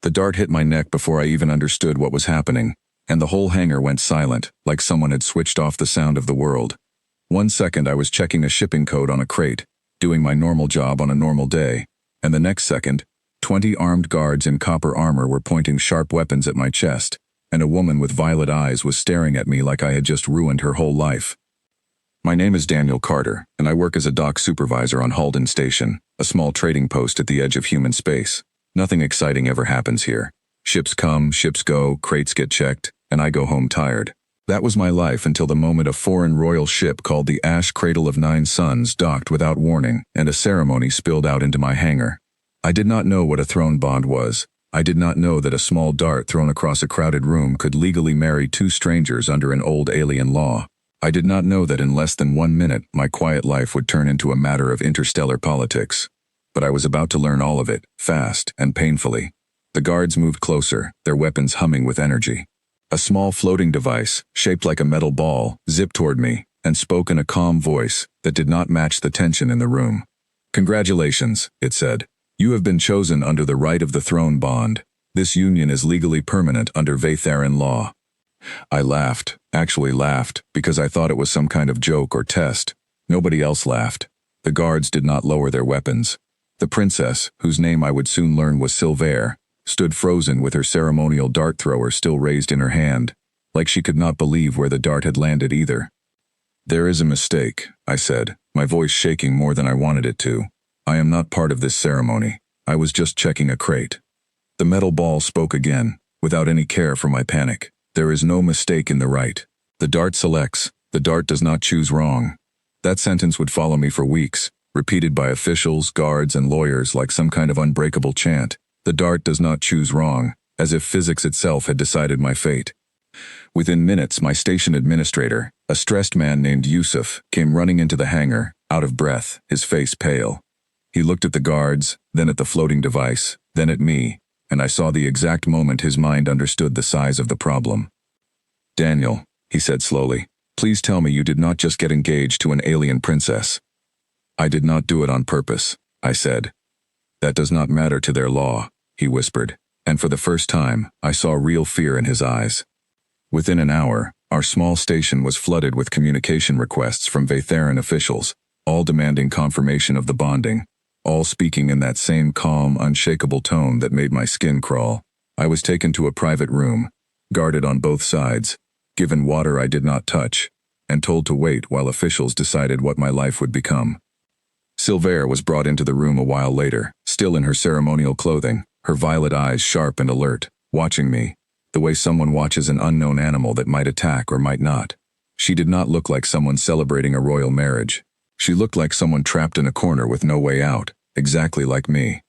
The dart hit my neck before I even understood what was happening, and the whole hangar went silent, like someone had switched off the sound of the world. 1 second I was checking a shipping code on a crate, doing my normal job on a normal day, and the next second, 20 armed guards in copper armor were pointing sharp weapons at my chest, and a woman with violet eyes was staring at me like I had just ruined her whole life. My name is Daniel Carter, and I work as a dock supervisor on Halden Station, a small trading post at the edge of human space. Nothing exciting ever happens here. Ships come, ships go, crates get checked, and I go home tired. That was my life until the moment a foreign royal ship called the Ash Cradle of Nine Suns docked without warning, and a ceremony spilled out into my hangar. I did not know what a throne bond was. I did not know that a small dart thrown across a crowded room could legally marry two strangers under an old alien law. I did not know that in less than 1 minute my quiet life would turn into a matter of interstellar politics. But I was about to learn all of it, fast and painfully. The guards moved closer, their weapons humming with energy. A small floating device, shaped like a metal ball, zipped toward me and spoke in a calm voice that did not match the tension in the room. "Congratulations," it said. "You have been chosen under the right of the throne bond. This union is legally permanent under Vatheran law." I laughed, actually laughed, because I thought it was some kind of joke or test. Nobody else laughed. The guards did not lower their weapons. The princess, whose name I would soon learn was Silver, stood frozen with her ceremonial dart thrower still raised in her hand, like she could not believe where the dart had landed either. "There is a mistake," I said, my voice shaking more than I wanted it to. "I am not part of this ceremony. I was just checking a crate." The metal ball spoke again, without any care for my panic. "There is no mistake in the right. The dart selects. The dart does not choose wrong." That sentence would follow me for weeks, repeated by officials, guards, and lawyers like some kind of unbreakable chant. The dart does not choose wrong, as if physics itself had decided my fate. Within minutes, my station administrator, a stressed man named Yusuf, came running into the hangar, out of breath, his face pale. He looked at the guards, then at the floating device, then at me, and I saw the exact moment his mind understood the size of the problem. "Daniel," he said slowly, "please tell me you did not just get engaged to an alien princess." "I did not do it on purpose," I said. "That does not matter to their law," he whispered, and for the first time, I saw real fear in his eyes. Within an hour, our small station was flooded with communication requests from Vatheran officials, all demanding confirmation of the bonding, all speaking in that same calm, unshakable tone that made my skin crawl. I was taken to a private room, guarded on both sides, given water I did not touch, and told to wait while officials decided what my life would become. Silver was brought into the room a while later, still in her ceremonial clothing, her violet eyes sharp and alert, watching me, the way someone watches an unknown animal that might attack or might not. She did not look like someone celebrating a royal marriage. She looked like someone trapped in a corner with no way out, exactly like me.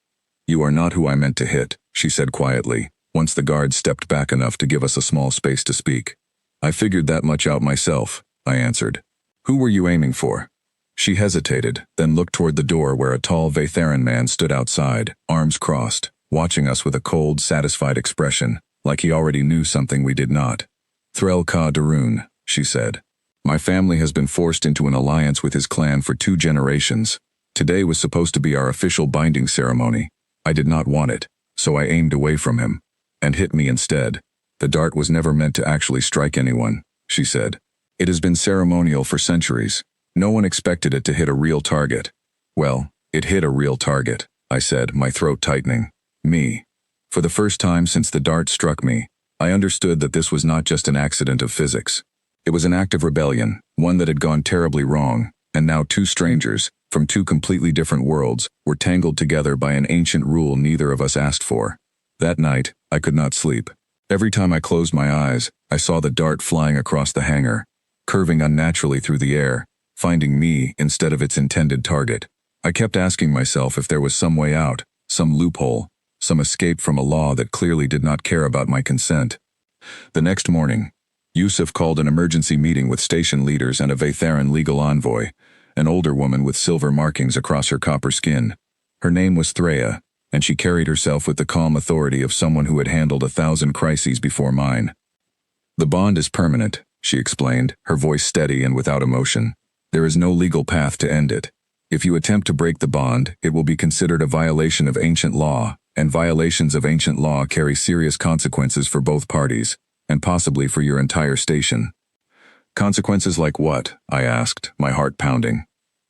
"You are not who I meant to hit," she said quietly, once the guards stepped back enough to give us a small space to speak. "I figured that much out myself," I answered. "Who were you aiming for?" She hesitated, then looked toward the door where a tall Vatheran man stood outside, arms crossed, watching us with a cold, satisfied expression, like he already knew something we did not. "Threl Ka Darun," she said. "My family has been forced into an alliance with his clan for 2 generations. Today was supposed to be our official binding ceremony. I did not want it, so I aimed away from him, and hit me instead. The dart was never meant to actually strike anyone," she said. "It has been ceremonial for centuries. No one expected it to hit a real target." "Well, it hit a real target," I said, my throat tightening. "Me." For the first time since the dart struck me, I understood that this was not just an accident of physics. It was an act of rebellion, one that had gone terribly wrong, and now 2 strangers, from 2 completely different worlds, were tangled together by an ancient rule neither of us asked for. That night, I could not sleep. Every time I closed my eyes, I saw the dart flying across the hangar, curving unnaturally through the air, finding me instead of its intended target. I kept asking myself if there was some way out, some loophole, some escape from a law that clearly did not care about my consent. The next morning, Yusuf called an emergency meeting with station leaders and a Vatheran legal envoy, an older woman with silver markings across her copper skin. Her name was Threya, and she carried herself with the calm authority of someone who had handled 1,000 crises before mine. "The bond is permanent," she explained, her voice steady and without emotion. "There is no legal path to end it. If you attempt to break the bond, it will be considered a violation of ancient law, and violations of ancient law carry serious consequences for both parties, and possibly for your entire station. Consequences like what? I asked, my heart pounding.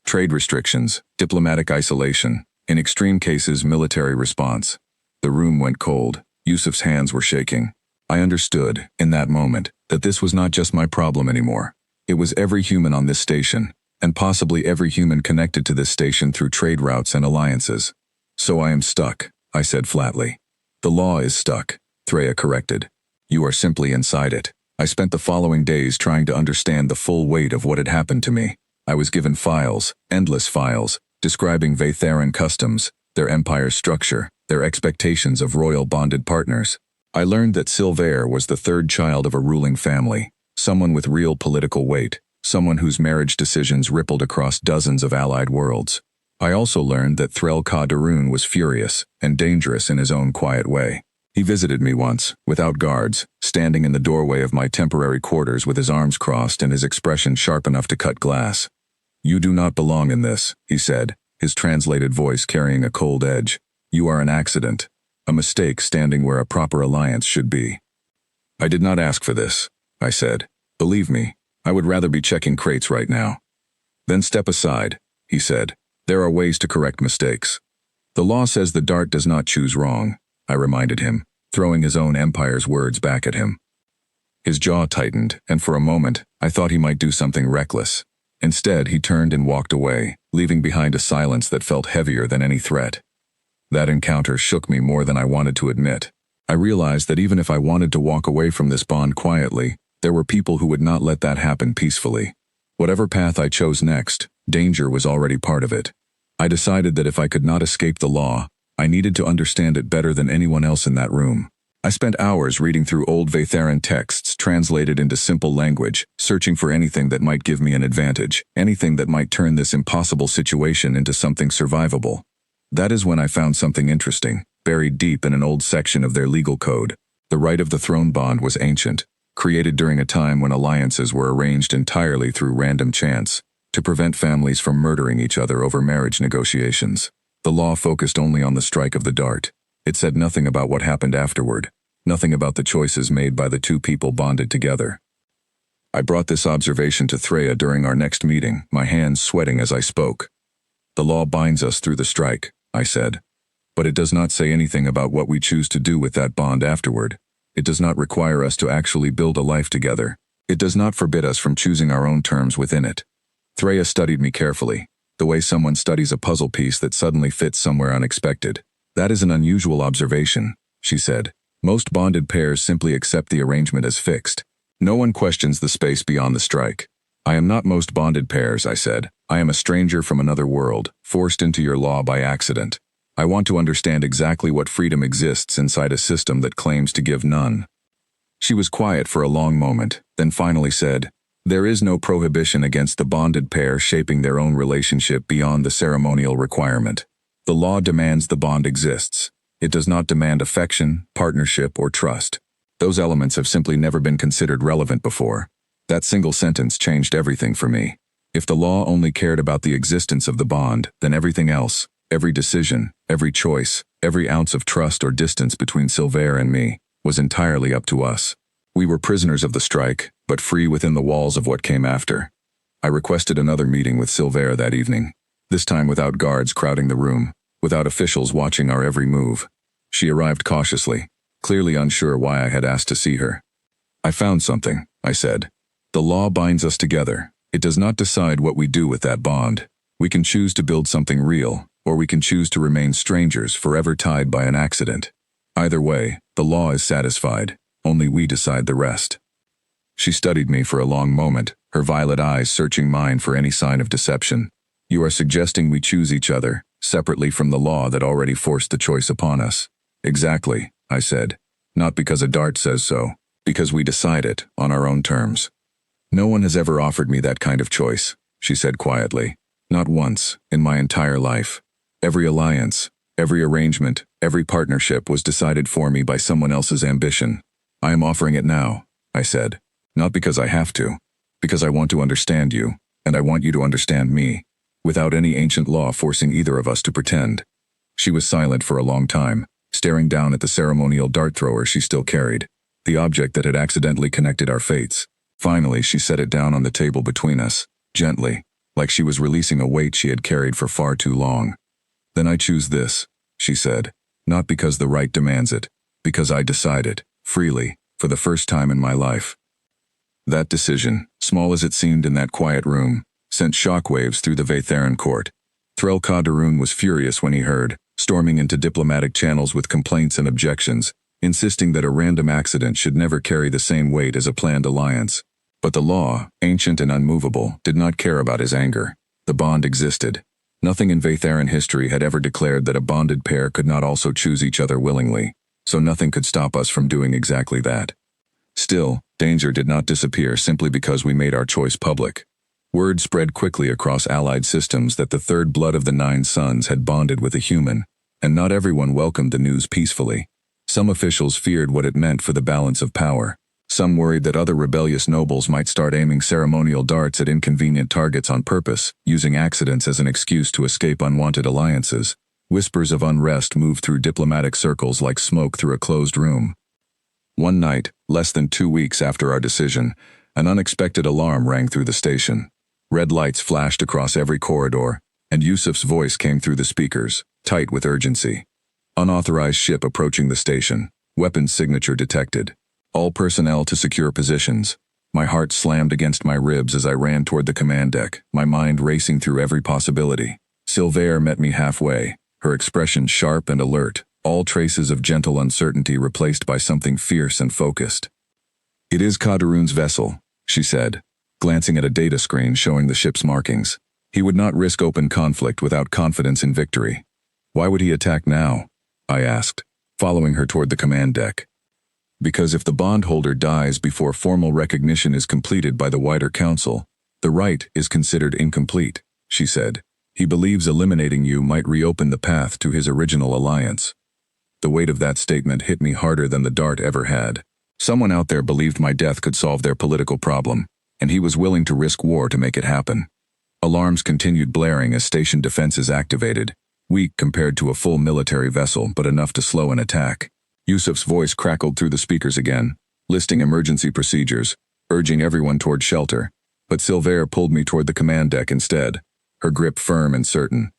Trade restrictions, diplomatic isolation, in extreme cases military response. The room went cold. Yusuf's hands were shaking. I understood, in that moment, that this was not just my problem anymore. It was every human on this station, and possibly every human connected to this station through trade routes and alliances. So I am stuck, I said flatly. The law is stuck, Threya corrected. You are simply inside it. I spent the following days trying to understand the full weight of what had happened to me. I was given files, endless files, describing Vaytheran customs, their empire's structure, their expectations of royal bonded partners. I learned that Silver was the third child of a ruling family, someone with real political weight, someone whose marriage decisions rippled across dozens of allied worlds. I also learned that Threl Ka Darun was furious and dangerous in his own quiet way. He visited me once, without guards, standing in the doorway of my temporary quarters with his arms crossed and his expression sharp enough to cut glass. You do not belong in this, he said, his translated voice carrying a cold edge. You are an accident, a mistake standing where a proper alliance should be. I did not ask for this, I said. Believe me, I would rather be checking crates right now. Then step aside, he said. There are ways to correct mistakes. The law says the dart does not choose wrong, I reminded him, throwing his own empire's words back at him. His jaw tightened, and for a moment, I thought he might do something reckless. Instead, he turned and walked away, leaving behind a silence that felt heavier than any threat. That encounter shook me more than I wanted to admit. I realized that even if I wanted to walk away from this bond quietly, there were people who would not let that happen peacefully. Whatever path I chose next, danger was already part of it. I decided that if I could not escape the law, I needed to understand it better than anyone else in that room. I spent hours reading through old Vaytheran texts translated into simple language, searching for anything that might give me an advantage, anything that might turn this impossible situation into something survivable. That is when I found something interesting, buried deep in an old section of their legal code. The right of the throne bond was ancient, created during a time when alliances were arranged entirely through random chance, to prevent families from murdering each other over marriage negotiations. The law focused only on the strike of the dart. It said nothing about what happened afterward, nothing about the choices made by the two people bonded together. I brought this observation to Threya during our next meeting, my hands sweating as I spoke. The law binds us through the strike, I said. But it does not say anything about what we choose to do with that bond afterward. It does not require us to actually build a life together. It does not forbid us from choosing our own terms within it. Threya studied me carefully, the way someone studies a puzzle piece that suddenly fits somewhere unexpected. That is an unusual observation, she said. Most bonded pairs simply accept the arrangement as fixed. No one questions the space beyond the strike. I am not most bonded pairs, I said. I am a stranger from another world, forced into your law by accident. I want to understand exactly what freedom exists inside a system that claims to give none. She was quiet for a long moment, then finally said, There is no prohibition against the bonded pair shaping their own relationship beyond the ceremonial requirement. The law demands the bond exists. It does not demand affection, partnership, or trust. Those elements have simply never been considered relevant before. That single sentence changed everything for me. If the law only cared about the existence of the bond, then everything else, every decision, every choice, every ounce of trust or distance between Silver and me, was entirely up to us. We were prisoners of the strike, but free within the walls of what came after. I requested another meeting with Silver that evening. This time without guards crowding the room, without officials watching our every move. She arrived cautiously, clearly unsure why I had asked to see her. I found something, I said. The law binds us together. It does not decide what we do with that bond. We can choose to build something real, or we can choose to remain strangers forever tied by an accident. Either way, the law is satisfied. Only we decide the rest. She studied me for a long moment, her violet eyes searching mine for any sign of deception. You are suggesting we choose each other, separately from the law that already forced the choice upon us. Exactly, I said. Not because a dart says so, because we decide it, on our own terms. No one has ever offered me that kind of choice, she said quietly. Not once, in my entire life. Every alliance, every arrangement, every partnership was decided for me by someone else's ambition. I am offering it now, I said. Not because I have to, because I want to understand you, and I want you to understand me, without any ancient law forcing either of us to pretend. She was silent for a long time, staring down at the ceremonial dart thrower she still carried, the object that had accidentally connected our fates. Finally, she set it down on the table between us, gently, like she was releasing a weight she had carried for far too long. "Then I choose this," she said, "not because the right demands it, because I decide it, freely, for the first time in my life." That decision, small as it seemed in that quiet room, sent shockwaves through the Vatheran court. Threl Ka-Darun was furious when he heard, storming into diplomatic channels with complaints and objections, insisting that a random accident should never carry the same weight as a planned alliance. But the law, ancient and unmovable, did not care about his anger. The bond existed. Nothing in Vatheran history had ever declared that a bonded pair could not also choose each other willingly, so nothing could stop us from doing exactly that. Still, danger did not disappear simply because we made our choice public. Word spread quickly across allied systems that the third blood of the 9 sons had bonded with a human, and not everyone welcomed the news peacefully. Some officials feared what it meant for the balance of power. Some worried that other rebellious nobles might start aiming ceremonial darts at inconvenient targets on purpose, using accidents as an excuse to escape unwanted alliances. Whispers of unrest moved through diplomatic circles like smoke through a closed room. One night, less than 2 weeks after our decision, an unexpected alarm rang through the station. Red lights flashed across every corridor, and Yusuf's voice came through the speakers, tight with urgency. "Unauthorized ship approaching the station. Weapons signature detected. All personnel to secure positions." My heart slammed against my ribs as I ran toward the command deck, my mind racing through every possibility. Silvère met me halfway, her expression sharp and alert, all traces of gentle uncertainty replaced by something fierce and focused. "It is Ka-Darun's vessel," she said, glancing at a data screen showing the ship's markings. "He would not risk open conflict without confidence in victory." "Why would he attack now?" I asked, following her toward the command deck. "Because if the bondholder dies before formal recognition is completed by the wider council, the rite is considered incomplete," she said. "He believes eliminating you might reopen the path to his original alliance." The weight of that statement hit me harder than the dart ever had. Someone out there believed my death could solve their political problem, and he was willing to risk war to make it happen. Alarms continued blaring as station defenses activated, weak compared to a full military vessel but enough to slow an attack. Yusuf's voice crackled through the speakers again, listing emergency procedures, urging everyone toward shelter, but Silvère pulled me toward the command deck instead, her grip firm and certain.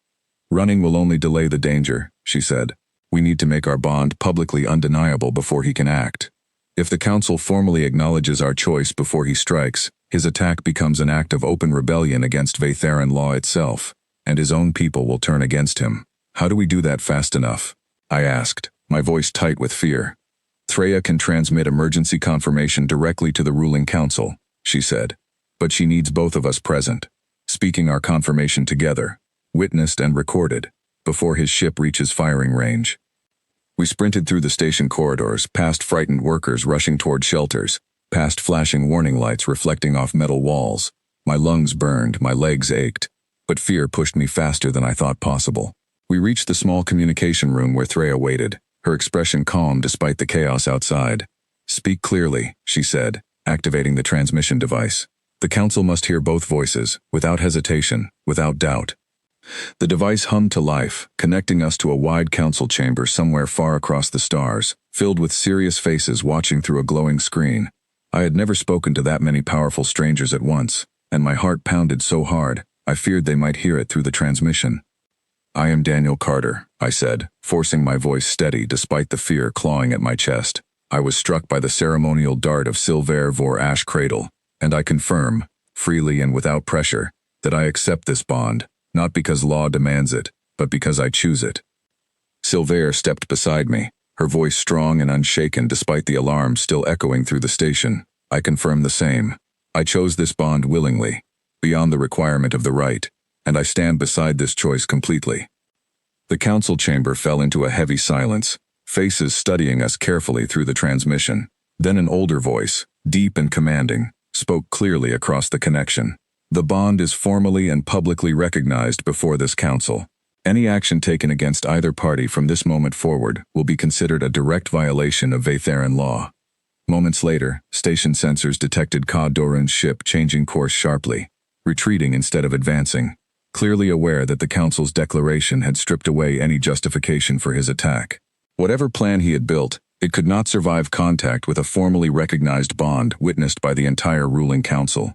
"Running will only delay the danger," she said. "We need to make our bond publicly undeniable before he can act. If the council formally acknowledges our choice before he strikes, his attack becomes an act of open rebellion against Vatheran law itself, and his own people will turn against him. How do we do that fast enough?" I asked, my voice tight with fear. "Threya can transmit emergency confirmation directly to the ruling council," she said, "but she needs both of us present, speaking our confirmation together, witnessed and recorded, before his ship reaches firing range." We sprinted through the station corridors, past frightened workers rushing toward shelters, past flashing warning lights reflecting off metal walls. My lungs burned, my legs ached, but fear pushed me faster than I thought possible. We reached the small communication room where Threya waited, her expression calm despite the chaos outside. "Speak clearly," she said, activating the transmission device. "The council must hear both voices, without hesitation, without doubt." The device hummed to life, connecting us to a wide council chamber somewhere far across the stars, filled with serious faces watching through a glowing screen. I had never spoken to that many powerful strangers at once, and my heart pounded so hard, I feared they might hear it through the transmission. "I am Daniel Carter," I said, forcing my voice steady despite the fear clawing at my chest. "I was struck by the ceremonial dart of Silvère Vor Ash Cradle, and I confirm, freely and without pressure, that I accept this bond, not because law demands it, but because I choose it." Silvère stepped beside me, her voice strong and unshaken despite the alarm still echoing through the station. "I confirm the same. I chose this bond willingly, beyond the requirement of the rite, and I stand beside this choice completely." The council chamber fell into a heavy silence, faces studying us carefully through the transmission. Then an older voice, deep and commanding, spoke clearly across the connection. "The bond is formally and publicly recognized before this council. Any action taken against either party from this moment forward will be considered a direct violation of Vatheran law." Moments later, station sensors detected Ka-Darun's ship changing course sharply, retreating instead of advancing, clearly aware that the council's declaration had stripped away any justification for his attack. Whatever plan he had built, it could not survive contact with a formally recognized bond witnessed by the entire ruling council.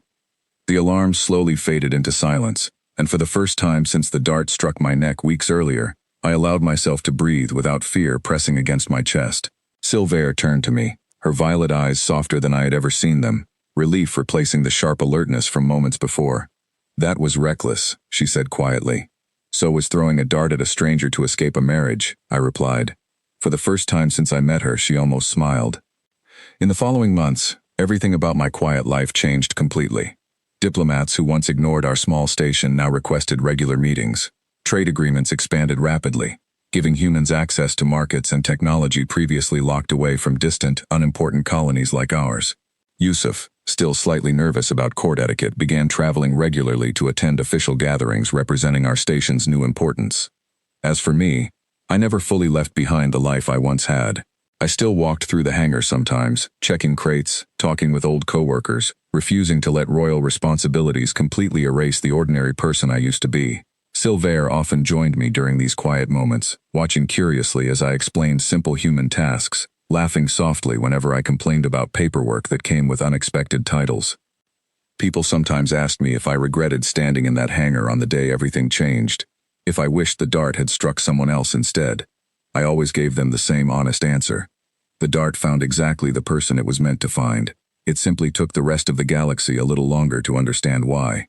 The alarm slowly faded into silence, and for the first time since the dart struck my neck weeks earlier, I allowed myself to breathe without fear pressing against my chest. Sylvaire turned to me, her violet eyes softer than I had ever seen them, relief replacing the sharp alertness from moments before. "That was reckless," she said quietly. "So was throwing a dart at a stranger to escape a marriage," I replied. For the first time since I met her, she almost smiled. In the following months, everything about my quiet life changed completely. Diplomats who once ignored our small station now requested regular meetings. Trade agreements expanded rapidly, giving humans access to markets and technology previously locked away from distant, unimportant colonies like ours. Yusuf, still slightly nervous about court etiquette, began traveling regularly to attend official gatherings representing our station's new importance. As for me, I never fully left behind the life I once had. I still walked through the hangar sometimes, checking crates, talking with old coworkers, refusing to let royal responsibilities completely erase the ordinary person I used to be. Sylvaire often joined me during these quiet moments, watching curiously as I explained simple human tasks, laughing softly whenever I complained about paperwork that came with unexpected titles. People sometimes asked me if I regretted standing in that hangar on the day everything changed, if I wished the dart had struck someone else instead. I always gave them the same honest answer. The dart found exactly the person it was meant to find. It simply took the rest of the galaxy a little longer to understand why.